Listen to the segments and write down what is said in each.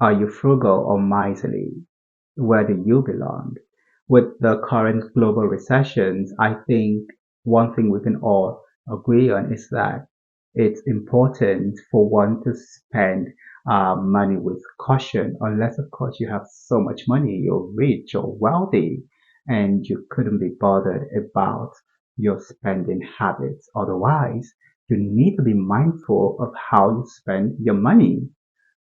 Are you frugal or miserly? Where do you belong? With the current global recessions, I think one thing we can all agree on is that it's important for one to spend money with caution, unless, of course, you have so much money, you're rich or wealthy, and you couldn't be bothered about your spending habits. Otherwise, you need to be mindful of how you spend your money.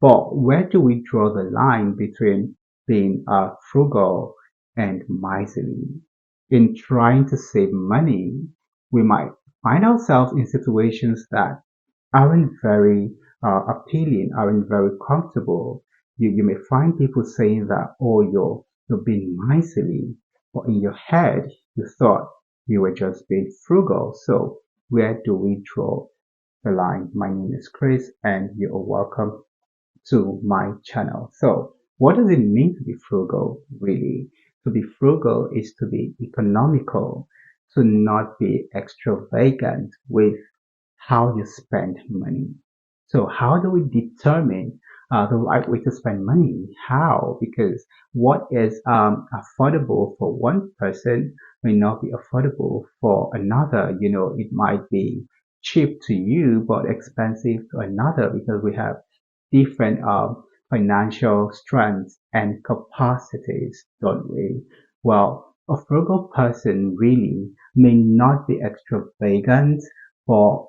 But where do we draw the line between being frugal and miserly? In trying to save money, we might find ourselves in situations that aren't very appealing, aren't very comfortable. You may find people saying that, oh, you're being miserly, but in your head, you thought you were just being frugal. So where do we draw the line? My name is Chris, and you are welcome to my channel. So what does it mean to be frugal, really? To be frugal is to be economical, to not be extravagant with how you spend money. So how do we determine the right way to spend money? How? Because what is affordable for one person may not be affordable for another. You know, it might be cheap to you but expensive to another because we have different financial strengths and capacities, don't we? Well, a frugal person really may not be extravagant, but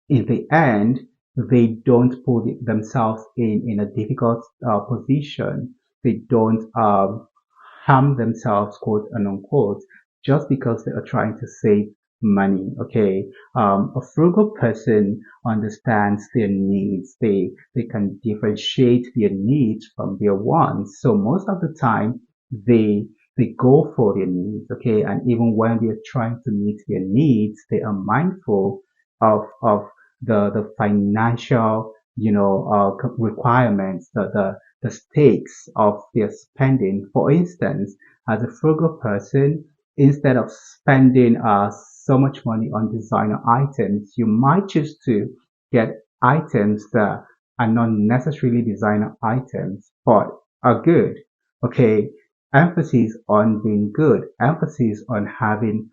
in the end, they don't put themselves in a difficult position. They don't harm themselves, quote and unquote, just because they are trying to save money. Okay. A frugal person understands their needs. They can differentiate their needs from their wants. So most of the time, they go for their needs. Okay. And even when they're trying to meet their needs, they are mindful of the financial, requirements, the stakes of their spending. For instance, as a frugal person, instead of spending so much money on designer items, you might choose to get items that are not necessarily designer items, but are good. Okay, emphasis on being good, emphasis on having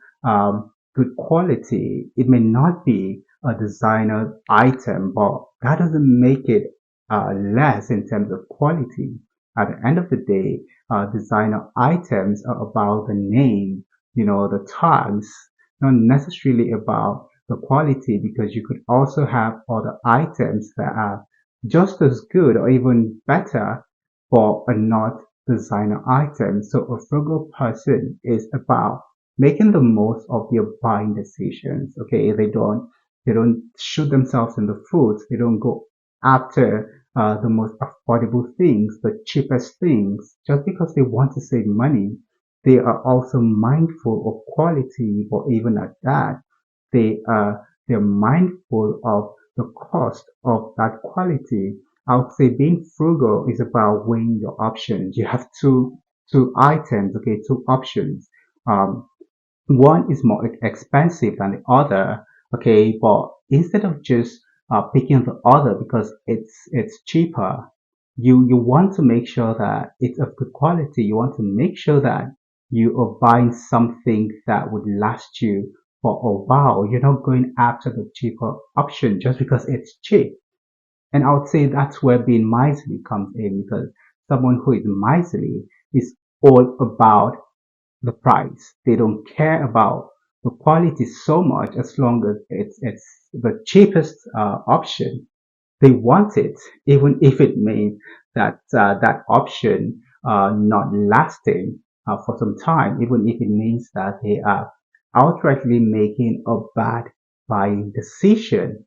good quality. It may not be a designer item, but that doesn't make it less in terms of quality. At the end of the day, designer items are about the name, the tags, not necessarily about the quality, because you could also have other items that are just as good or even better, but are not designer items. So a frugal person is about making the most of their buying decisions. Okay, they don't shoot themselves in the foot. They don't go after the most affordable things, the cheapest things, just because they want to save money. They are also mindful of quality, but even at that, they're mindful of the cost of that quality. I would say being frugal is about weighing your options. You have two items, okay, two options. Um, one is more expensive than the other, okay, but instead of just picking the other because it's cheaper, you want to make sure that it's of good quality. You want to make sure that you are buying something that would last you for a while. You're not going after the cheaper option just because it's cheap. And I would say that's where being miserly comes in, because someone who is miserly is all about the price. They don't care about the quality so much as long as it's the cheapest option. They want it, even if it means that that option not lasting for some time, even if it means that they are outrightly making a bad buying decision.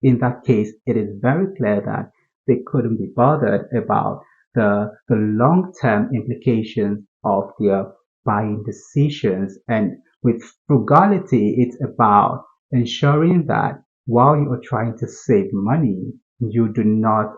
In that case, it is very clear that they couldn't be bothered about the long-term implications of their buying decisions. And with frugality, it's about ensuring that while you are trying to save money, you do not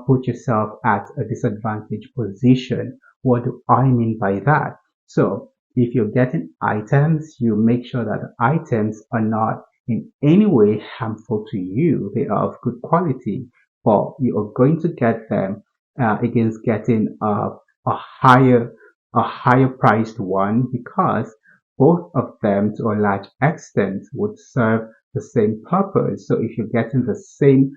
put yourself at a disadvantaged position. What do I mean by that? So if you're getting items, you make sure that the items are not in any way harmful to you. They are of good quality, but you are going to get them against getting a higher a higher priced one because both of them to a large extent would serve the same purpose. So if you're getting the same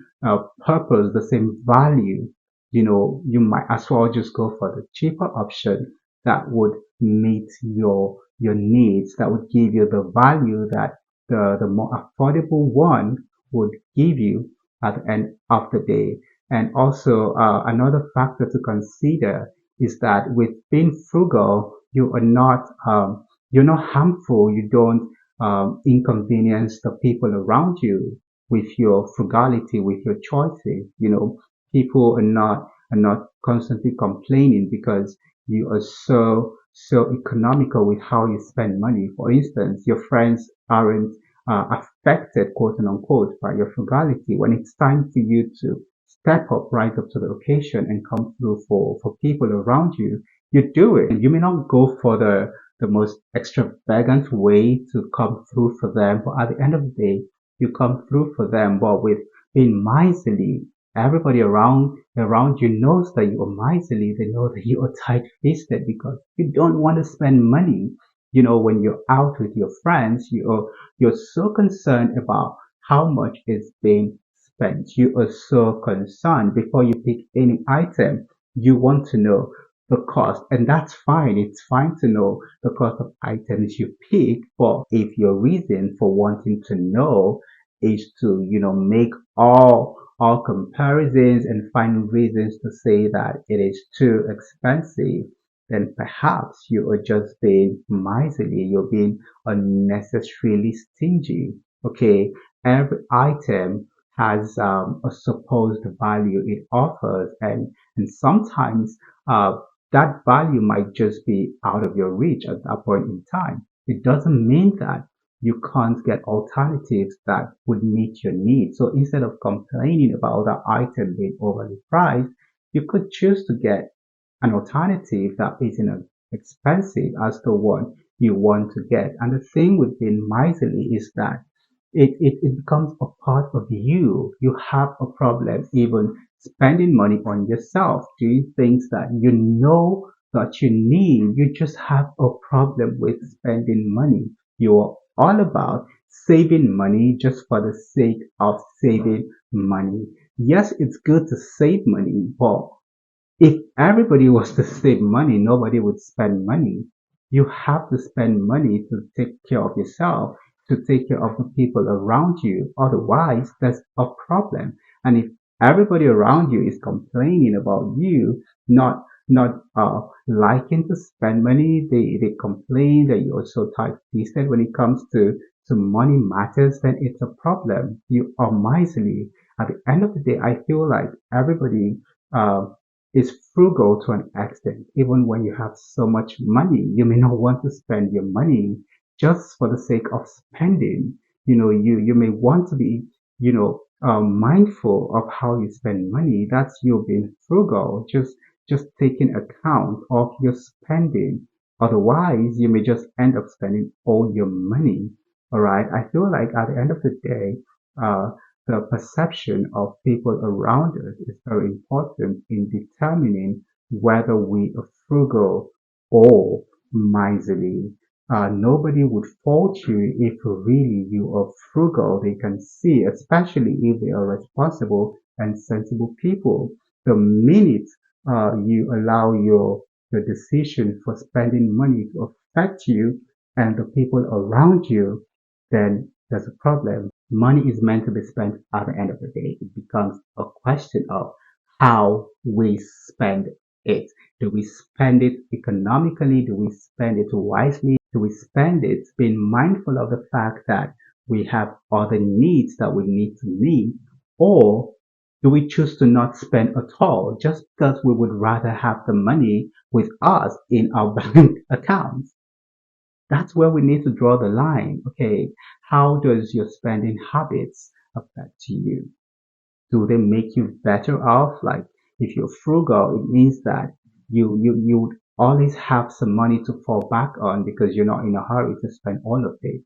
purpose, the same value, you might as well just go for the cheaper option that would meet your needs, that would give you the value that the more affordable one would give you at the end of the day. And also, another factor to consider is that with being frugal, you're not harmful. You don't inconvenience the people around you with your frugality, with your choices. People are not constantly complaining because you are so economical with how you spend money. For instance, your friends aren't affected, quote unquote, by your frugality. When it's time for you to step up right up to the occasion and come through for people around you, you do it. And you may not go for the most extravagant way to come through for them, but at the end of the day, you come through for them. But with being miserly, everybody around you knows that you are miserly. They know that you are tight-fisted because you don't want to spend money. When you're out with your friends, you're so concerned about how much is being spent. You are so concerned before you pick any item. You want to know the cost, and that's fine. It's fine to know the cost of items you pick, but if your reason for wanting to know is to, make all comparisons and find reasons to say that it is too expensive, then perhaps you are just being miserly. You're being unnecessarily stingy. Okay, every item has a supposed value it offers, and sometimes that value might just be out of your reach at that point in time. It doesn't mean that you can't get alternatives that would meet your needs. So instead of complaining about that item being overly priced, you could choose to get an alternative that isn't as expensive as the one you want to get. And the thing with being miserly is that it becomes a part of you. You have a problem even spending money on yourself, doing things that you know that you need. You just have a problem with spending money. You're all about saving money just for the sake of saving money. Yes, it's good to save money, but if everybody was to save money, nobody would spend money. You have to spend money to take care of yourself, to take care of the people around you. Otherwise, there's a problem. And if everybody around you is complaining about you, not liking to spend money, they complain that you're so tight-fisted when it comes to money matters, then it's a problem. You are miserly. At the end of the day, I feel like everybody uh, is frugal to an extent. Even when you have so much money, you may not want to spend your money just for the sake of spending. You may want to be, mindful of how you spend money. That's you being frugal, just taking account of your spending. Otherwise, you may just end up spending all your money. All right. I feel like at the end of the day, uh, the perception of people around us is very important in determining whether we are frugal or miserly. Nobody would fault you if really you are frugal. They can see, especially if they are responsible and sensible people. The minute you allow your decision for spending money to affect you and the people around you, then there's a problem. Money is meant to be spent at the end of the day. It becomes a question of how we spend it. Do we spend it economically? Do we spend it wisely? Do we spend it being mindful of the fact that we have other needs that we need to meet? Or do we choose to not spend at all just because we would rather have the money with us in our bank accounts? That's where we need to draw the line. Okay, how does your spending habits affect you? Do they make you better off? Like if you're frugal, it means that you would always have some money to fall back on because you're not in a hurry to spend all of it.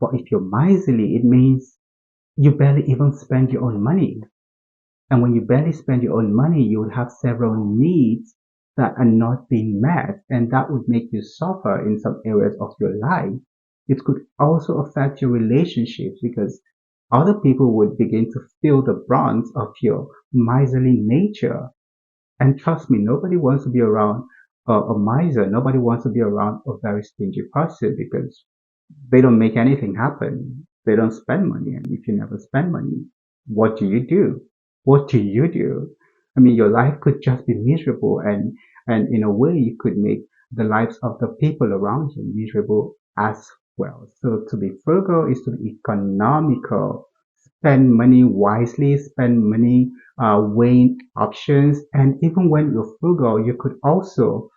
But if you're miserly, it means you barely even spend your own money. And when you barely spend your own money, you would have several needs that are not being met, and that would make you suffer in some areas of your life. It could also affect your relationships because other people would begin to feel the brunt of your miserly nature. And trust me, nobody wants to be around a miser. Nobody wants to be around a very stingy person because they don't make anything happen. They don't spend money. And if you never spend money, what do you do? What do you do? I mean, your life could just be miserable, and in a way, you could make the lives of the people around you miserable as well. So to be frugal is to be economical. Spend money wisely, spend money weighing options, and even when you're frugal, you could also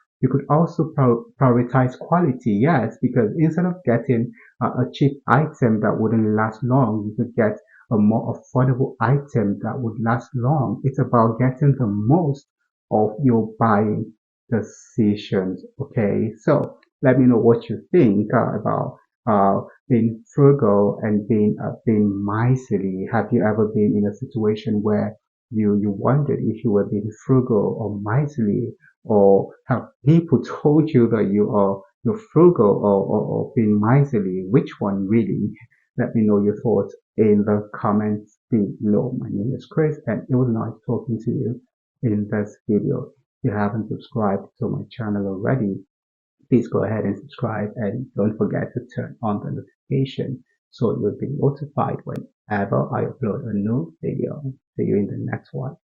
prioritize quality. Yes, because instead of getting a cheap item that wouldn't last long, you could get a more affordable item that would last long. It's about getting the most of your buying decisions. Okay, so let me know what you think about being frugal and being miserly. Have you ever been in a situation where you wondered if you were being frugal or miserly, or have people told you that you're frugal or being miserly? Which one really? Let me know your thoughts in the comments below. My name is Chris, and it was nice talking to you in this video. If you haven't subscribed to my channel already, please go ahead and subscribe, and don't forget to turn on the notification so you'll be notified whenever I upload a new video. See you in the next one.